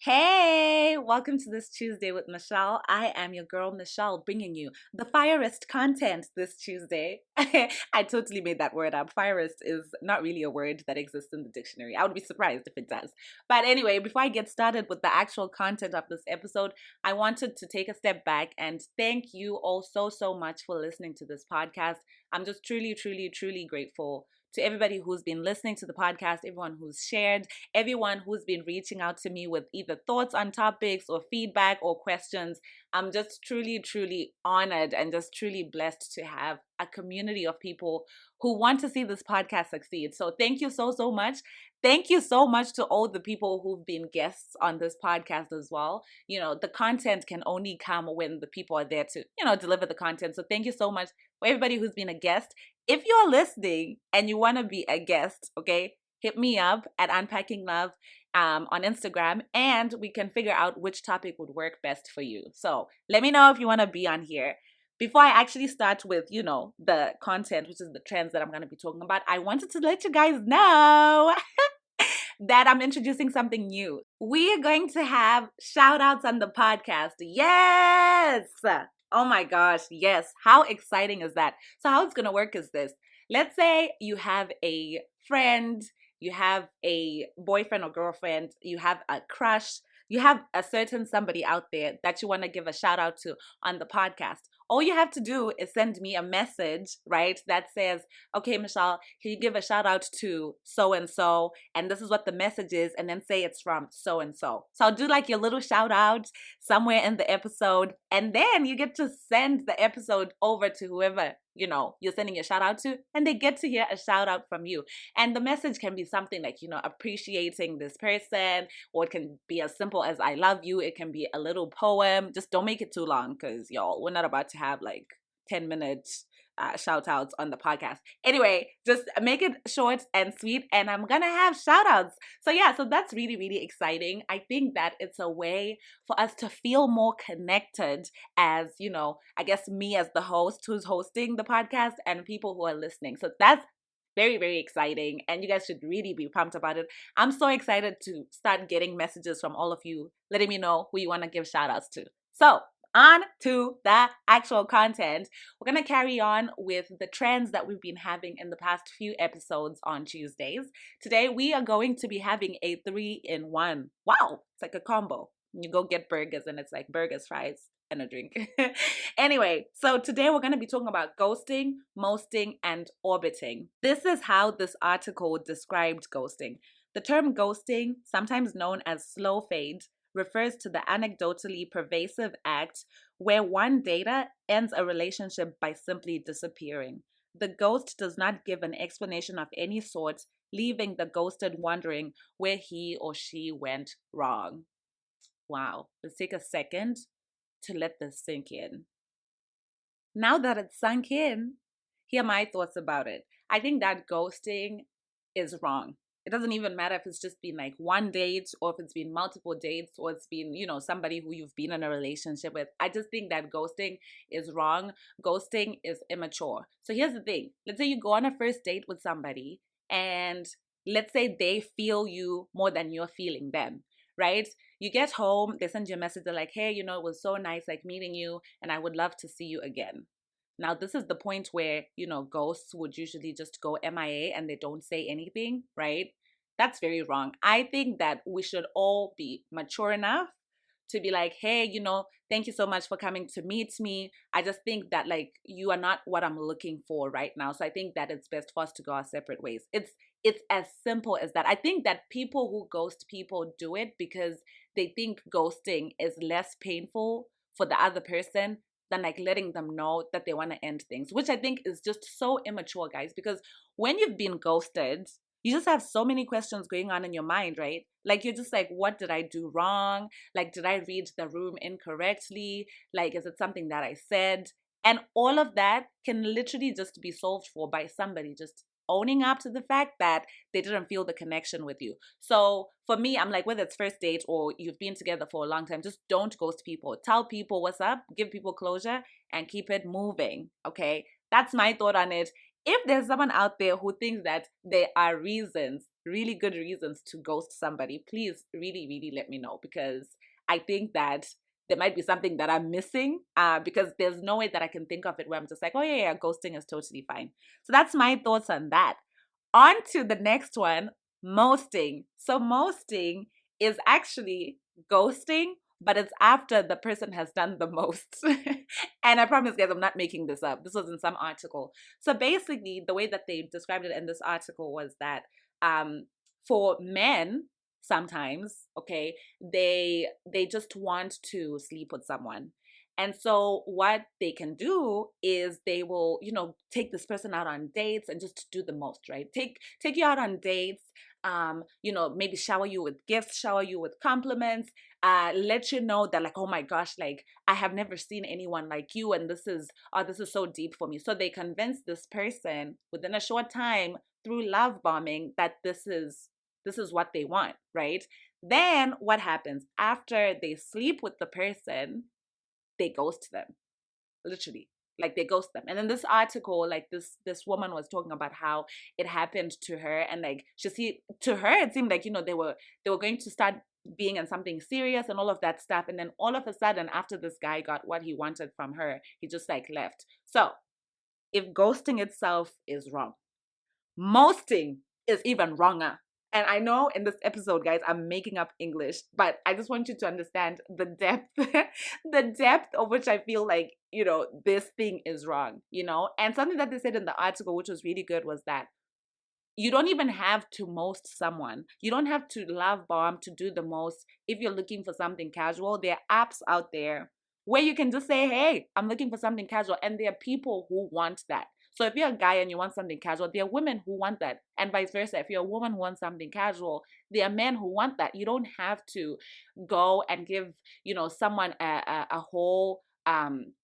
Hey, welcome to this Tuesday with Michelle. I am your girl, Michelle, bringing you the firest content this Tuesday. I totally made that word up. Firest is not really a word that exists in the dictionary. I would be surprised if it does. But anyway, before I get started with the actual content of this episode, I wanted to take a step back and thank you all so much for listening to this podcast. I'm just truly grateful to everybody who's been listening to the podcast, everyone who's shared, everyone who's been reaching out to me with either thoughts on topics or feedback or questions. I'm just truly honored and just truly blessed to have a community of people who want to see this podcast succeed. So thank you so much. Thank you so much to all the people who've been guests on this podcast as well. You know, the content can only come when the people are there to, deliver the content. So thank you so much for everybody who's been a guest. If you're listening and you want to be a guest, okay, hit me up at Unpacking Love on Instagram, and we can figure out which topic would work best for you. So let me know if you want to be on here. Before I actually start with, the content, which is the trends that I'm going to be talking about, I wanted to let you guys know that I'm introducing something new. We are going to have shout outs on the podcast. Yes! Oh my gosh, yes. How exciting is that? So how it's going to work is this. Let's say you have a friend, you have a boyfriend or girlfriend, you have a crush, you have a certain somebody out there that you want to give a shout out to on the podcast. All you have to do is send me a message, right, that says, okay, Michelle, can you give a shout out to so-and-so? And this is what the message is, and then say it's from so-and-so. So I'll do like your little shout out somewhere in the episode, and then you get to send the episode over to whoever, you're sending your shout out to, and they get to hear a shout out from you. And the message can be something like, appreciating this person, or it can be as simple as I love you. It can be a little poem. Just don't make it too long, because y'all, we're not about to have like 10 minutes shout outs on the podcast. Anyway, just make it short and sweet, and I'm gonna have shout outs. So yeah, so that's really exciting. I think that it's a way for us to feel more connected as, I guess me as the host who's hosting the podcast and people who are listening. So that's very exciting, and you guys should really be pumped about it. I'm so excited to start getting messages from all of you letting me know who you want to give shout outs to. So on to the actual content. We're going to carry on with the trends that we've been having in the past few episodes on Tuesdays. Today, we are going to be having a 3-in-1. Wow, it's like a combo. You go get burgers and it's like burgers, fries, and a drink. Anyway, so today we're going to be talking about ghosting, mosting, and orbiting. This is how this article described ghosting. The term ghosting, sometimes known as slow fade, refers to the anecdotally pervasive act where one dater ends a relationship by simply disappearing. The ghost does not give an explanation of any sort, leaving the ghosted wondering where he or she went wrong. Wow, let's take a second to let this sink in. Now that it's sunk in, here are my thoughts about it. I think that ghosting is wrong. It doesn't even matter if it's just been like one date, or if it's been multiple dates, or it's been, somebody who you've been in a relationship with. I just think that ghosting is wrong. Ghosting is immature. So here's the thing. Let's say you go on a first date with somebody, and let's say they feel you more than you're feeling them, right? You get home, they send you a message. They're like, hey, it was so nice like meeting you, and I would love to see you again. Now, this is the point where, ghosts would usually just go MIA and they don't say anything, right? That's very wrong. I think that we should all be mature enough to be like, hey, thank you so much for coming to meet me. I just think that like you are not what I'm looking for right now. So I think that it's best for us to go our separate ways. It's as simple as that. I think that people who ghost people do it because they think ghosting is less painful for the other person than like letting them know that they want to end things, which I think is just so immature, guys, because when you've been ghosted, you just have so many questions going on in your mind, right? Like, you're just like, what did I do wrong? Like, did I read the room incorrectly? Like, is it something that I said? And all of that can literally just be solved for by somebody just owning up to the fact that they didn't feel the connection with you. So for me, I'm like, whether it's first date or you've been together for a long time, just don't ghost people. Tell people what's up, give people closure, and keep it moving, okay? That's my thought on it. If there's someone out there who thinks that there are reasons really good reasons to ghost somebody, please really, really let me know, because I think that there might be something that I'm missing, because there's no way that I can think of it where I'm just like, oh yeah, ghosting is totally fine. So that's my thoughts on that. On to the next one, mosting. So mosting is actually ghosting, but it's after the person has done the most. And I promise, guys, I'm not making this up. This was in some article. So basically, the way that they described it in this article was that for men, sometimes, okay, they just want to sleep with someone. And so what they can do is they will, take this person out on dates and just do the most, right? Take you out on dates, maybe shower you with gifts, shower you with compliments, let you know that, like, oh my gosh, like, I have never seen anyone like you, and this is so deep for me. So they convince this person within a short time through love bombing that this is what they want, right? Then what happens after they sleep with the person? They ghost them, literally. Like, they ghost them. And in this article, like, this woman was talking about how it happened to her, and like, to her it seemed like, they were going to start being in something serious and all of that stuff, and then all of a sudden, after this guy got what he wanted from her, he just like left. So if ghosting itself is wrong, mosting is even wronger. And I know in this episode, guys, I'm making up English, but I just want you to understand the depth, the depth of which I feel like, this thing is wrong, And something that they said in the article, which was really good, was that you don't even have to most someone. You don't have to love bomb to do the most. If you're looking for something casual, there are apps out there where you can just say, hey, I'm looking for something casual. And there are people who want that. So if you're a guy and you want something casual, there are women who want that. And vice versa. If you're a woman who wants something casual, there are men who want that. You don't have to go and give, someone a whole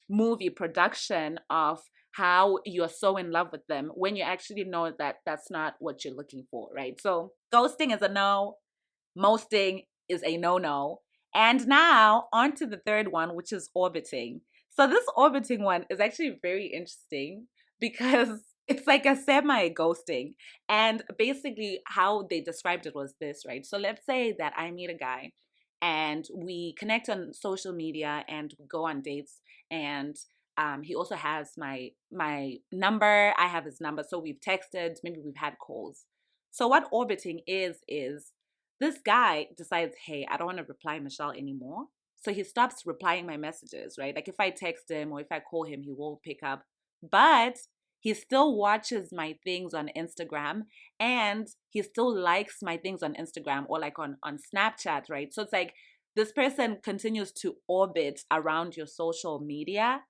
movie production of how you're so in love with them when you actually know that that's not what you're looking for, right? So ghosting is a no, mosting is a no-no. And now on to the third one, which is orbiting. So this orbiting one is actually very interesting because it's like a semi-ghosting. And basically how they described it was this, right? So let's say that I meet a guy and we connect on social media and we go on dates, and he also has my number. I have his number. So we've texted, maybe we've had calls. So what orbiting is this guy decides, hey, I don't want to reply Michelle anymore. So he stops replying my messages, right? Like if I text him or if I call him, he won't pick up. But he still watches my things on Instagram, and he still likes my things on Instagram or like on Snapchat, right? So it's like this person continues to orbit around your social media.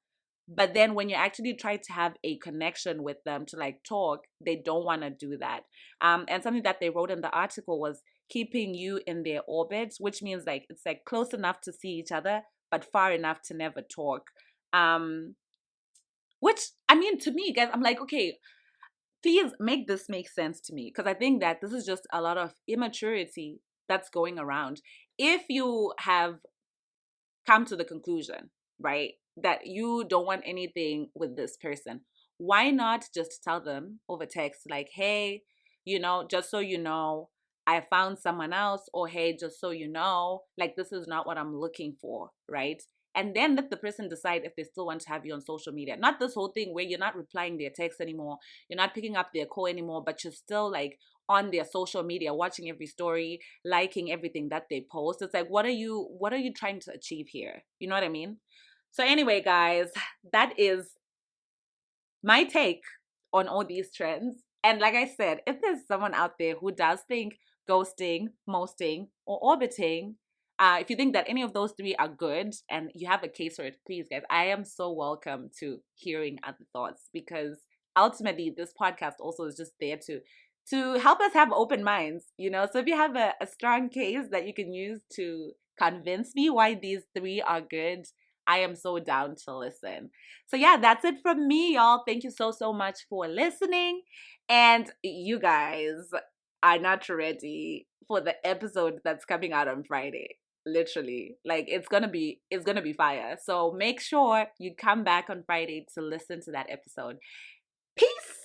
But then when you actually try to have a connection with them to like talk, they don't want to do that. And something that they wrote in the article was keeping you in their orbit, which means like it's like close enough to see each other, but far enough to never talk. Which, I mean, to me, guys, I'm like, okay, please make this make sense to me, because I think that this is just a lot of immaturity that's going around. If you have come to the conclusion, right, that you don't want anything with this person, why not just tell them over text, like, hey, just so you know, I found someone else, or hey, just so you know, like, this is not what I'm looking for, right? And then let the person decide if they still want to have you on social media. Not this whole thing where you're not replying their text anymore, you're not picking up their call anymore, but you're still like on their social media, watching every story, liking everything that they post. It's like, what are you trying to achieve here? You know what I mean? So anyway, guys, that is my take on all these trends. And like I said, if there's someone out there who does think ghosting, mosting, or orbiting, if you think that any of those three are good and you have a case for it, please, guys, I am so welcome to hearing other thoughts, because ultimately this podcast also is just there to help us have open minds, So if you have a strong case that you can use to convince me why these three are good, I am so down to listen. So yeah, that's it from me, y'all. Thank you so much for listening. And you guys are not ready for the episode that's coming out on Friday. Literally, like it's gonna be fire. So make sure you come back on Friday to listen to that episode. Peace.